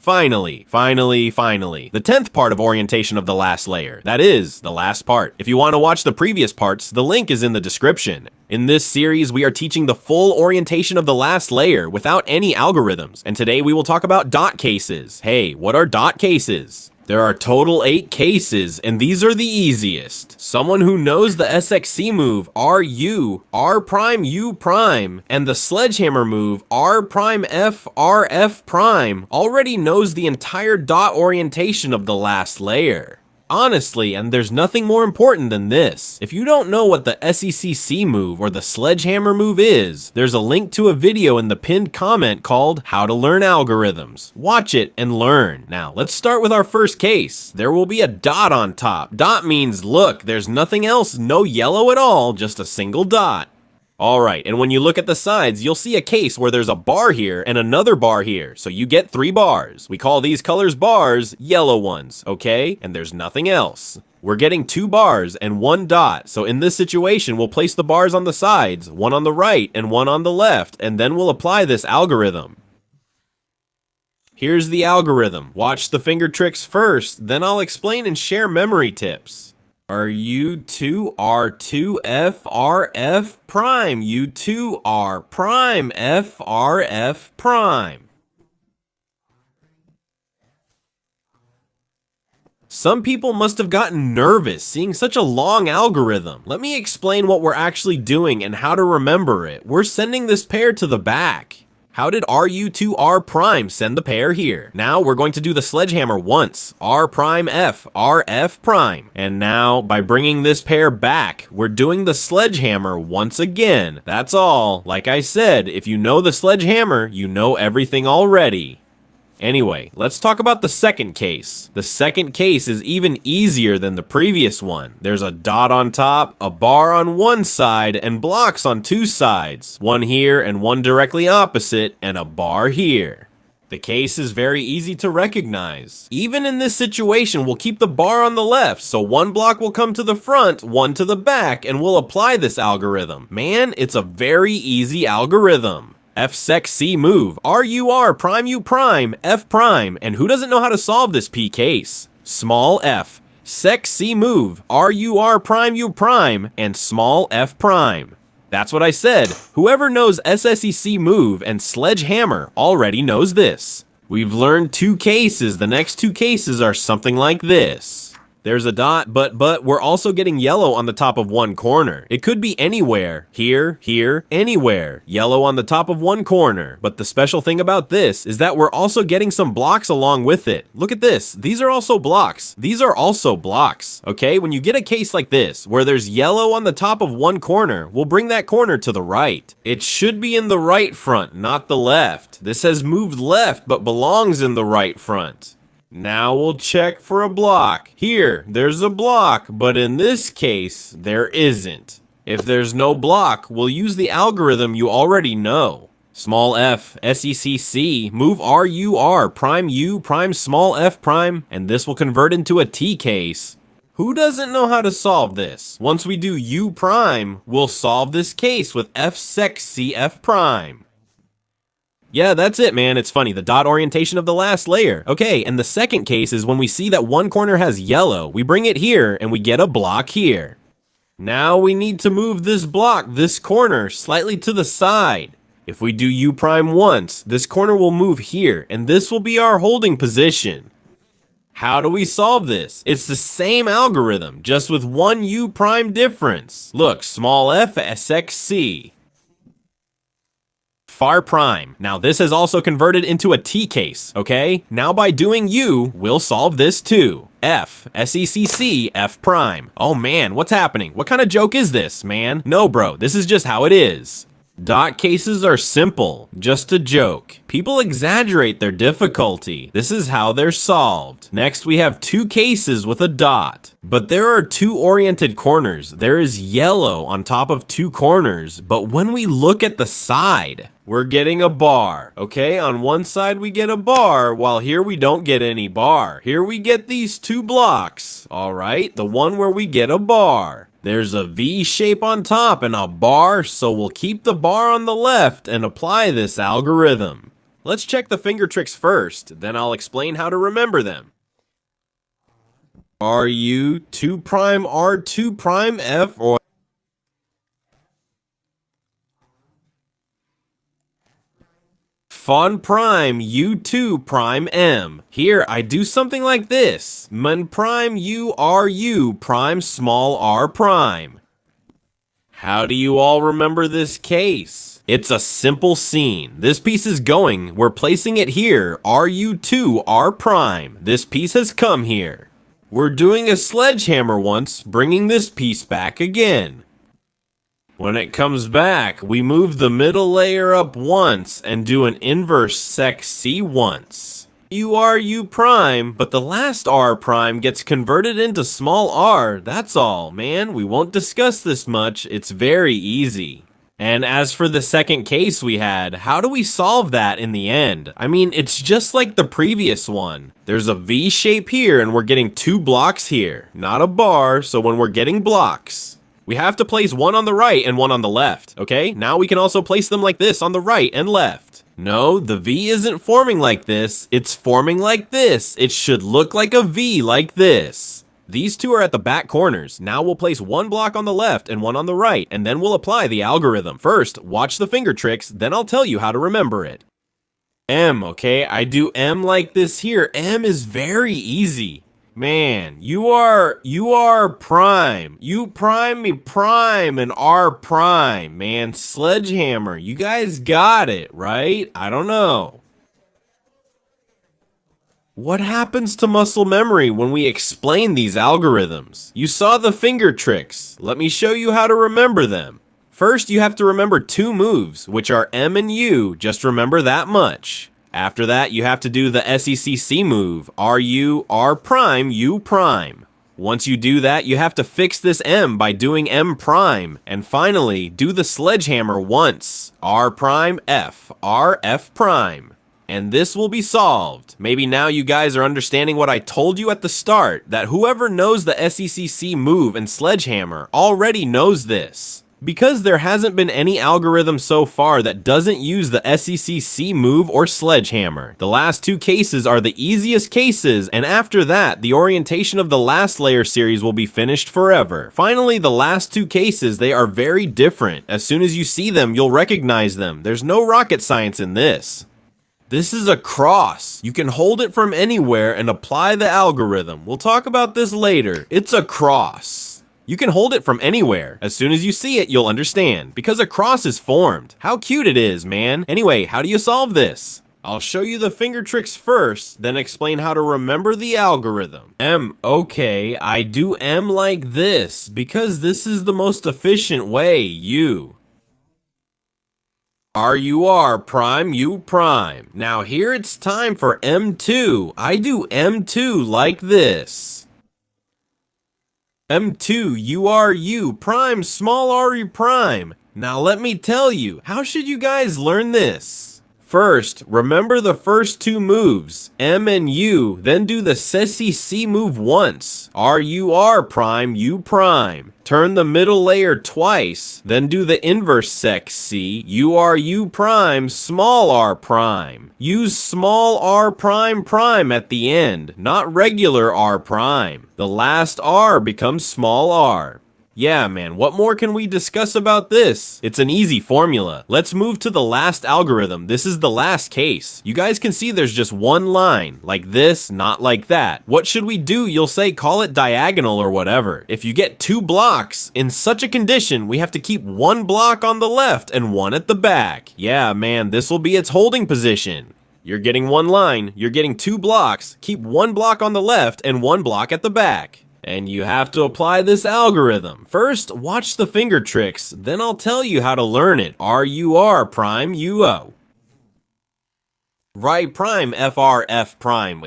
Finally. The 10th part of orientation of the last layer. That is, the last part. If you want to watch the previous parts, the link is in the description. In this series, we are teaching the full orientation of the last layer without any algorithms. And today we will talk about dot cases. Hey, what are dot cases? There are total 8 cases, and these are the easiest. Someone who knows the SXC move RU, R prime U prime, and the sledgehammer move R prime F R F prime already knows the entire dot orientation of the last layer. Honestly, and there's nothing more important than this. If you don't know what the SECC move or the sledgehammer move is, there's a link to a video in the pinned comment called How to Learn Algorithms. Watch it and learn. Now, let's start with our first case. There will be a dot on top. Dot means, look, there's nothing else, no yellow at all, just a single dot. Alright, and when you look at the sides, you'll see a case where there's a bar here and another bar here, so you get 3 bars. We call these colors bars, yellow ones, okay? And there's nothing else. We're getting 2 bars and 1 dot, so in this situation, we'll place the bars on the sides, one on the right and one on the left, and then we'll apply this algorithm. Here's the algorithm. Watch the finger tricks first, then I'll explain and share memory tips. U2 R2 F R F prime, U2 R prime F R F prime. Some people must have gotten nervous seeing such a long algorithm. Let me explain what we're actually doing and how to remember it. We're sending this pair to the back. How did RU2R prime send the pair here? Now we're going to do the sledgehammer once, R prime F, R F prime. And now, by bringing this pair back, we're doing the sledgehammer once again. That's all. Like I said, if you know the sledgehammer, you know everything already. Anyway, let's talk about the second case. The second case is even easier than the previous one. There's a dot on top, a bar on one side, and blocks on 2 sides. One here and one directly opposite, and a bar here. The case is very easy to recognize. Even in this situation, we'll keep the bar on the left, so one block will come to the front, one to the back, and we'll apply this algorithm. Man, it's a very easy algorithm. FSEC move, RUR prime U prime, F prime, and who doesn't know how to solve this P case? Small f, sec C move, RUR prime U prime, and small f prime. That's what I said. Whoever knows SSEC move and sledgehammer already knows this. We've learned 2 cases, the next 2 cases are something like this. There's a dot, but we're also getting yellow on the top of one corner. It could be anywhere. Here, anywhere. Yellow on the top of one corner. But the special thing about this is that we're also getting some blocks along with it. Look at this. These are also blocks. These are also blocks. Okay, when you get a case like this, where there's yellow on the top of one corner, we'll bring that corner to the right. It should be in the right front, not the left. This has moved left, but belongs in the right front. Now we'll check for a block. Here, there's a block, but in this case, there isn't. If there's no block, we'll use the algorithm you already know. Small f, SECC, move RUR, prime U, prime small f prime, and this will convert into a T case. Who doesn't know how to solve this? Once we do U prime, we'll solve this case with FSEC CF prime. Yeah, that's it, man. It's funny, the dot orientation of the last layer. Okay, and the second case is when we see that one corner has yellow, we bring it here and we get a block here. Now we need to move this block, this corner, slightly to the side. If we do U prime once, this corner will move here, and this will be our holding position. How do we solve this? It's the same algorithm, just with one U prime difference. Look, small f SXC. Far prime. Now this has also converted into a T case, okay? Now by doing U, we'll solve this too. F, SECC, F prime. Oh man, what's happening? What kind of joke is this, man? No bro, this is just how it is. Dot cases are simple, just a joke. People exaggerate their difficulty. This is how they're solved. Next, we have 2 cases with a dot. But there are 2 oriented corners. There is yellow on top of 2 corners, but when we look at the side, we're getting a bar. Okay, on one side we get a bar, while here we don't get any bar. Here we get these 2 blocks. All right, the one where we get a bar. There's a V shape on top and a bar, so we'll keep the bar on the left and apply this algorithm. Let's check the finger tricks first, then I'll explain how to remember them. RU 2 prime R2 prime F or Fon prime U2 prime M. Here I do something like this. Mun prime U RU prime small r prime. How do you all remember this case? It's a simple scene. This piece is going, we're placing it here, RU2 R prime. This piece has come here. We're doing a sledgehammer once, bringing this piece back again. When it comes back, we move the middle layer up once and do an inverse sec C once. U prime, but the last R prime gets converted into small r, that's all, man. We won't discuss this much, it's very easy. And as for the second case we had, how do we solve that in the end? I mean, it's just like the previous one. There's a V shape here and we're getting 2 blocks here, not a bar, so when we're getting blocks, we have to place one on the right and one on the left, okay? Now we can also place them like this on the right and left. No, the V isn't forming like this, it's forming like this. It should look like a V like this. These two are at the back corners. Now we'll place one block on the left and one on the right, and then we'll apply the algorithm. First, watch the finger tricks, then I'll tell you how to remember it. M, okay? I do M like this here. M is very easy. Man, you are prime. You prime me prime and R prime, man. Sledgehammer, you guys got it, right? I don't know. What happens to muscle memory when we explain these algorithms? You saw the finger tricks. Let me show you how to remember them. First, you have to remember 2 moves, which are M and U. Just remember that much. After that, you have to do the SECC move, RU, R prime, U prime. Once you do that, you have to fix this M by doing M prime. And finally, do the sledgehammer once, R prime, F, R, F prime. And this will be solved. Maybe now you guys are understanding what I told you at the start, that whoever knows the SECC move and sledgehammer already knows this. Because there hasn't been any algorithm so far that doesn't use the SECC move or sledgehammer. The last 2 cases are the easiest cases, and after that, the orientation of the last layer series will be finished forever. Finally, the last 2 cases, they are very different. As soon as you see them, you'll recognize them. There's no rocket science in this. This is a cross. You can hold it from anywhere and apply the algorithm. We'll talk about this later. It's a cross. You can hold it from anywhere. As soon as you see it, you'll understand, because a cross is formed. How cute it is, man. Anyway, how do you solve this? I'll show you the finger tricks first, then explain how to remember the algorithm. M, okay, I do M like this, because this is the most efficient way, U. RUR prime, U prime. Now here it's time for M2. I do M2 like this. M2 URU prime small RU prime. Now let me tell you, how should you guys learn this? First, remember the first 2 moves, M and U, then do the SECC move once, RUR prime, U prime. Turn the middle layer twice, then do the inverse sec C, URU prime, small r prime. Use small r prime prime at the end, not regular r prime. The last r becomes small r. Yeah, man, what more can we discuss about this? It's an easy formula. Let's move to the last algorithm. This is the last case. You guys can see there's just one line, like this, not like that. What should we do? You'll say call it diagonal or whatever. If you get 2 blocks, in such a condition, we have to keep 1 block on the left and 1 at the back. Yeah, man, this will be its holding position. You're getting 1 line, you're getting 2 blocks, keep 1 block on the left and 1 block at the back. And you have to apply this algorithm. First, watch the finger tricks, then I'll tell you how to learn it. RUR prime UO. Right prime FR F prime.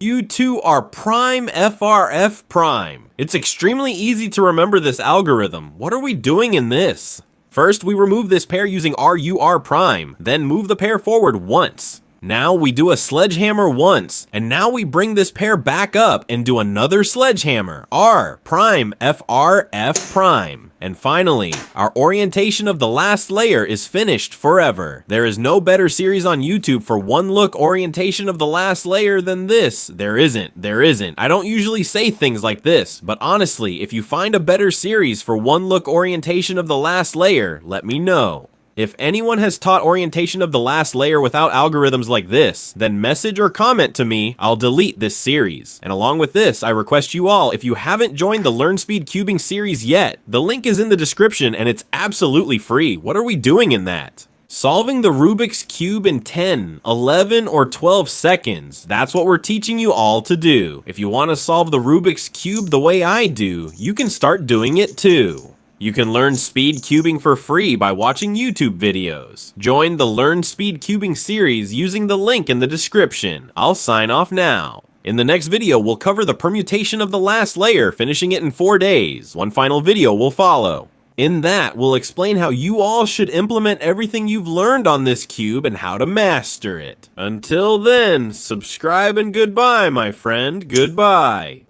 U2 are prime FR F prime. It's extremely easy to remember this algorithm. What are we doing in this? First, we remove this pair using RUR prime, then move the pair forward once. Now we do a sledgehammer once, and now we bring this pair back up and do another sledgehammer, R prime, FR, F prime. And finally, our orientation of the last layer is finished forever. There is no better series on YouTube for one look orientation of the last layer than this. There isn't. I don't usually say things like this, but honestly, if you find a better series for one look orientation of the last layer, let me know. If anyone has taught orientation of the last layer without algorithms like this, then message or comment to me, I'll delete this series. And along with this, I request you all, if you haven't joined the Learn Speed Cubing series yet, the link is in the description and it's absolutely free. What are we doing in that? Solving the Rubik's Cube in 10, 11, or 12 seconds. That's what we're teaching you all to do. If you want to solve the Rubik's Cube the way I do, you can start doing it too. You can learn speed cubing for free by watching YouTube videos. Join the Learn Speed Cubing series using the link in the description. I'll sign off now. In the next video, we'll cover the permutation of the last layer, finishing it in 4 days. One final video will follow. In that, we'll explain how you all should implement everything you've learned on this cube and how to master it. Until then, subscribe and goodbye, my friend. Goodbye.